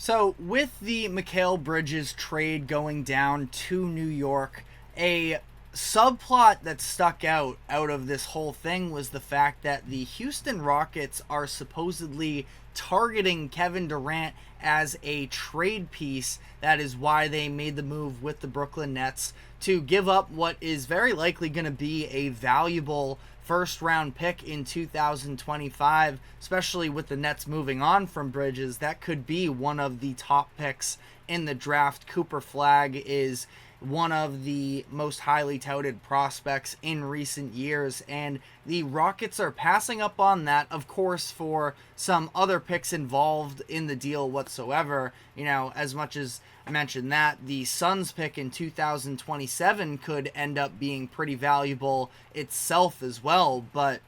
So, with the Mikal Bridges trade going down to New York, a subplot that stuck out of this whole thing was the fact that the Houston Rockets are supposedly targeting Kevin Durant as a trade piece. That is why they made the move with the Brooklyn Nets to give up what is very likely going to be a valuable first round pick in 2025, especially with the Nets moving on from Bridges. That could be one of the top picks in the draft. Cooper Flagg is one of the most highly touted prospects in recent years, and the Rockets are passing up on that, of course, for some other picks involved in the deal whatsoever. As much as I mentioned that, the Suns pick in 2027 could end up being pretty valuable itself as well, but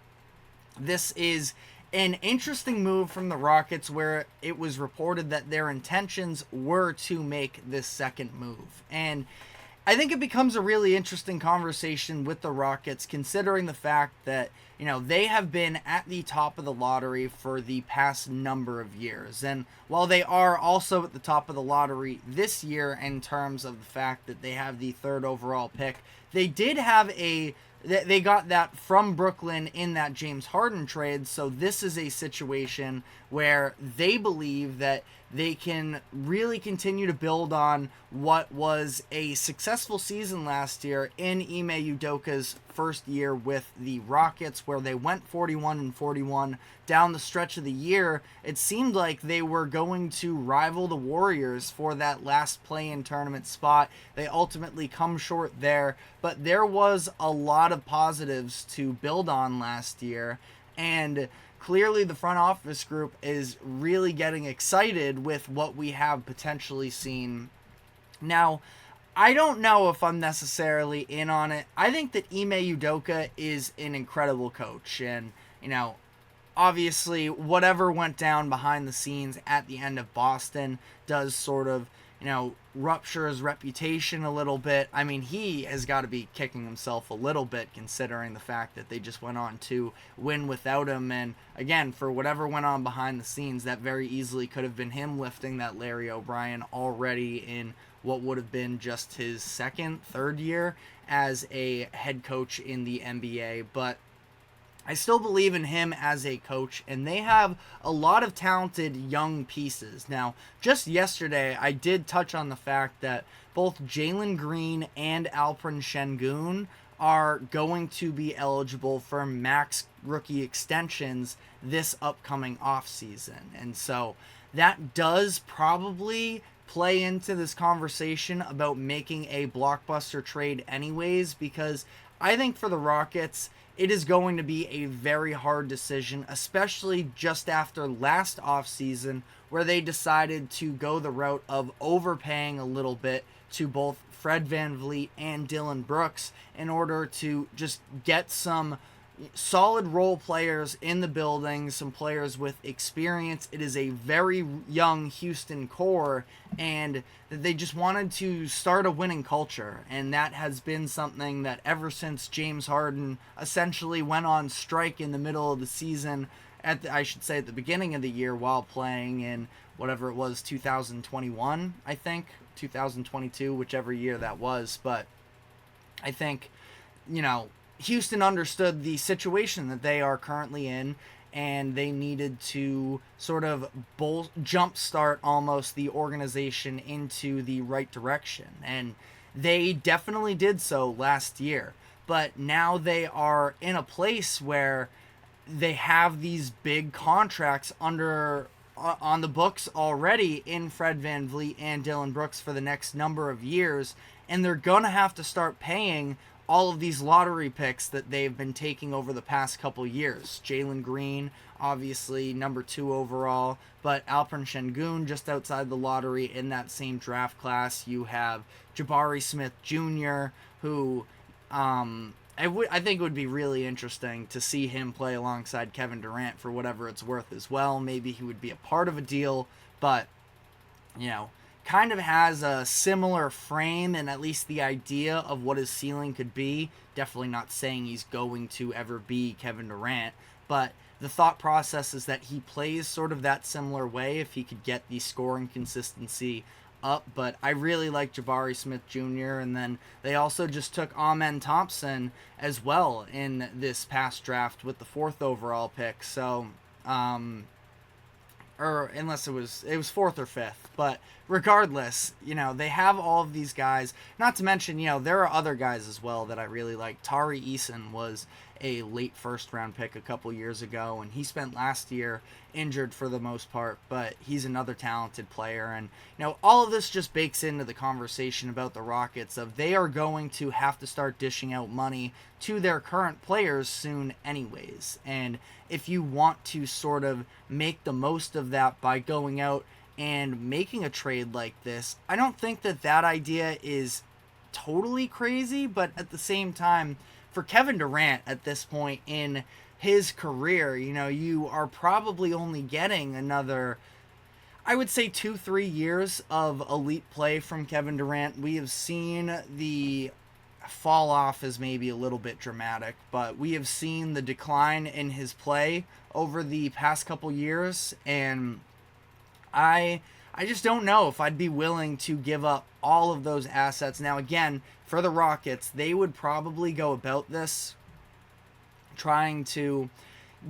this is an interesting move from the Rockets, where it was reported that their intentions were to make this second move. And I think it becomes a really interesting conversation with the Rockets, considering the fact that, they have been at the top of the lottery for the past number of years. And while they are also at the top of the lottery this year in terms of the fact that they have the third overall pick, they did have they got that from Brooklyn in that James Harden trade. So this is a situation where they believe that they can really continue to build on what was a successful season last year in Ime Udoka's first year with the Rockets, where they went 41-41 down the stretch of the year. It seemed like they were going to rival the Warriors for that last play-in tournament spot. They ultimately come short there, but there was a lot of positives to build on last year, and clearly the front office group is really getting excited with what we have potentially seen. Now, I don't know if I'm necessarily in on it. I think that Ime Udoka is an incredible coach, and, obviously whatever went down behind the scenes at the end of Boston does sort of, rupture his reputation a little bit. I mean, he has got to be kicking himself a little bit, considering the fact that they just went on to win without him. And again, for whatever went on behind the scenes, that very easily could have been him lifting that Larry O'Brien already in what would have been just his second, third year as a head coach in the NBA. But I still believe in him as a coach, and they have a lot of talented young pieces. Now, just yesterday, I did touch on the fact that both Jalen Green and Alperen Şengün are going to be eligible for max rookie extensions this upcoming offseason. And so that does probably play into this conversation about making a blockbuster trade anyways, because I think for the Rockets, it is going to be a very hard decision, especially just after last offseason, where they decided to go the route of overpaying a little bit to both Fred VanVleet and Dillon Brooks in order to just get some solid role players in the building, some players with experience. It is a very young Houston core, and they just wanted to start a winning culture, and that has been something that ever since James Harden essentially went on strike in the middle of the season, at the beginning of the year, while playing in whatever it was, 2021, I think, 2022, whichever year that was. But I think, Houston understood the situation that they are currently in, and they needed to sort of jumpstart almost the organization into the right direction. And they definitely did so last year. But now they are in a place where they have these big contracts on the books already in Fred VanVleet and Dillon Brooks for the next number of years, and they're going to have to start paying all of these lottery picks that they've been taking over the past couple years. Jalen Green, obviously number 2 overall, but Alperen Şengün just outside the lottery in that same draft class. You have Jabari Smith Jr., who I think it would be really interesting to see him play alongside Kevin Durant for whatever it's worth as well. Maybe he would be a part of a deal, but, kind of has a similar frame and at least the idea of what his ceiling could be. Definitely not saying he's going to ever be Kevin Durant, but the thought process is that he plays sort of that similar way if he could get the scoring consistency up. But I really like Jabari Smith Jr. And then they also just took Amen Thompson as well in this past draft with the 4th overall pick. So, or unless it was 4th or 5th. But regardless, they have all of these guys. Not to mention, there are other guys as well that I really like. Tari Eason was a late 1st round pick a couple years ago, and he spent last year injured for the most part, but he's another talented player. And all of this just bakes into the conversation about the Rockets of they are going to have to start dishing out money to their current players soon anyways. And if you want to sort of make the most of that by going out and making a trade like this, I don't think that idea is totally crazy, but at the same time, for Kevin Durant at this point in his career, you are probably only getting another, I would say 2-3 years of elite play from Kevin Durant. We have seen the fall off is maybe a little bit dramatic, but we have seen the decline in his play over the past couple years, and I just don't know if I'd be willing to give up all of those assets. Now, again, for the Rockets, they would probably go about this trying to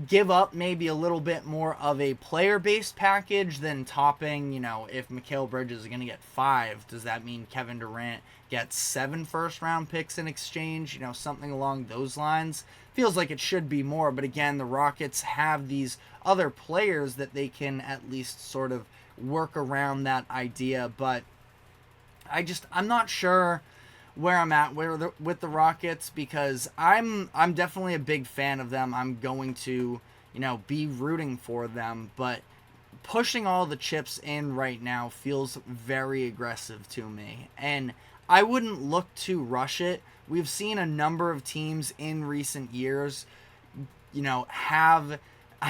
give up maybe a little bit more of a player-based package than topping, if Mikal Bridges is going to get 5, does that mean Kevin Durant gets 7 first-round picks in exchange? Something along those lines. Feels like it should be more, but again, the Rockets have these other players that they can at least sort of work around that idea, but I'm not sure where I'm at with the Rockets, because I'm definitely a big fan of them. I'm going to, be rooting for them, but pushing all the chips in right now feels very aggressive to me, and I wouldn't look to rush it. We've seen a number of teams in recent years, have,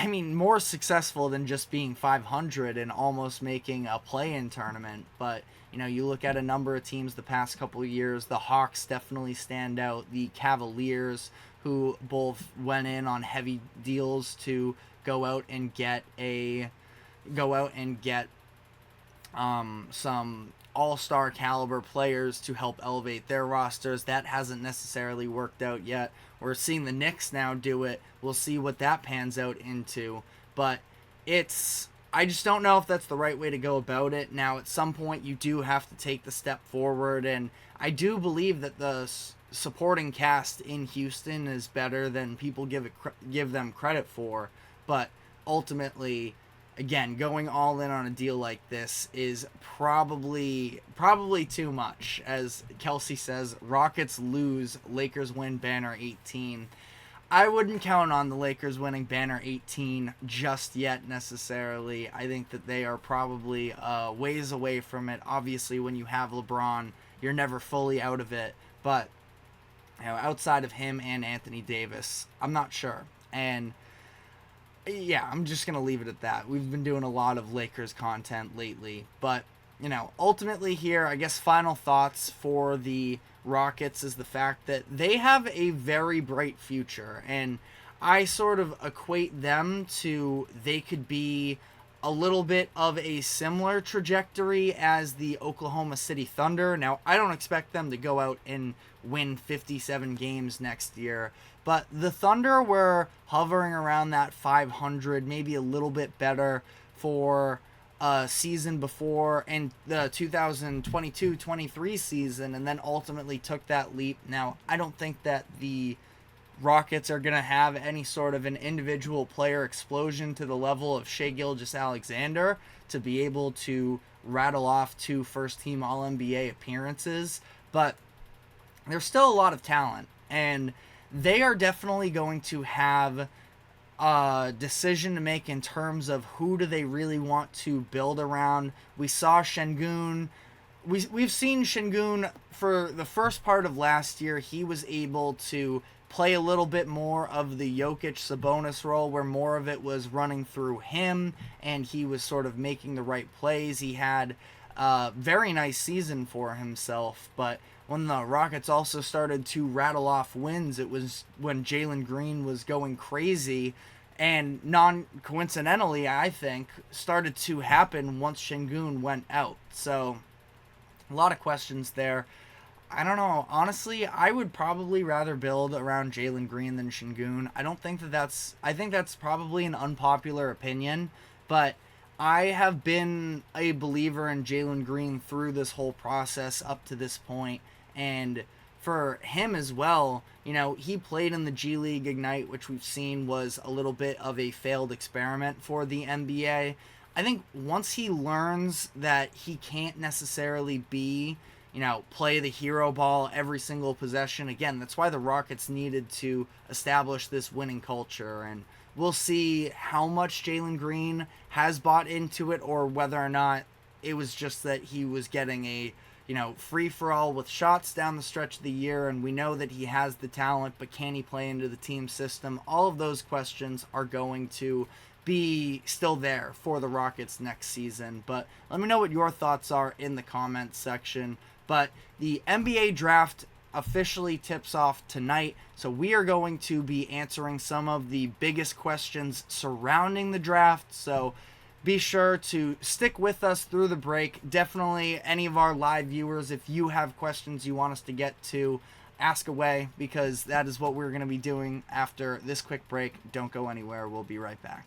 more successful than just being 500 and almost making a play-in tournament. But, you look at a number of teams the past couple of years, the Hawks definitely stand out. The Cavaliers, who both went in on heavy deals to go out and get some all-star caliber players to help elevate their rosters. That hasn't necessarily worked out yet. We're seeing the Knicks now do it. We'll see what that pans out into. But I just don't know if that's the right way to go about it. Now, at some point, you do have to take the step forward, and I do believe that the supporting cast in Houston is better than people give them credit for. But ultimately, again, going all in on a deal like this is probably too much. As Kelsey says, Rockets lose, Lakers win banner 18. I wouldn't count on the Lakers winning banner 18 just yet necessarily. I think that they are probably ways away from it. Obviously, when you have LeBron, you're never fully out of it. But outside of him and Anthony Davis, I'm not sure. And yeah, I'm just going to leave it at that. We've been doing a lot of Lakers content lately. But, ultimately here, I guess final thoughts for the Rockets is the fact that they have a very bright future. And I sort of equate them to, they could be a little bit of a similar trajectory as the Oklahoma City Thunder. Now, I don't expect them to go out and win 57 games next year, but the Thunder were hovering around that 500, maybe a little bit better for a season before, and the 2022-23 season, and then ultimately took that leap. Now, I don't think that the Rockets are going to have any sort of an individual player explosion to the level of Shai Gilgeous-Alexander to be able to rattle off 2 first-team All-NBA appearances, but there's still a lot of talent, and they are definitely going to have a decision to make in terms of who do they really want to build around. We saw Şengün. We've seen Şengün for the first part of last year. He was able to play a little bit more of the Jokic-Sabonis role, where more of it was running through him, and he was sort of making the right plays. He had a very nice season for himself, but when the Rockets also started to rattle off wins, it was when Jalen Green was going crazy, And non-coincidentally, I think, started to happen once Şengün went out. So a lot of questions there. I don't know. Honestly, I would probably rather build around Jalen Green than Şengün. I don't think that's... I think that's probably an unpopular opinion, but I have been a believer in Jalen Green through this whole process up to this point, and for him as well, he played in the G League Ignite, which we've seen was a little bit of a failed experiment for the NBA. I think once he learns that he can't necessarily be, play the hero ball every single possession, again, that's why the Rockets needed to establish this winning culture, and we'll see how much Jalen Green has bought into it, or whether or not it was just that he was getting a free-for-all with shots down the stretch of the year, and we know that he has the talent, but can he play into the team system? All of those questions are going to be still there for the Rockets next season. But let me know what your thoughts are in the comments section. But the NBA draft officially tips off tonight, so we are going to be answering some of the biggest questions surrounding the draft. So be sure to stick with us through the break. Definitely, any of our live viewers, if you have questions you want us to get to, ask away, because that is what we're going to be doing after this quick break. Don't go anywhere. We'll be right back.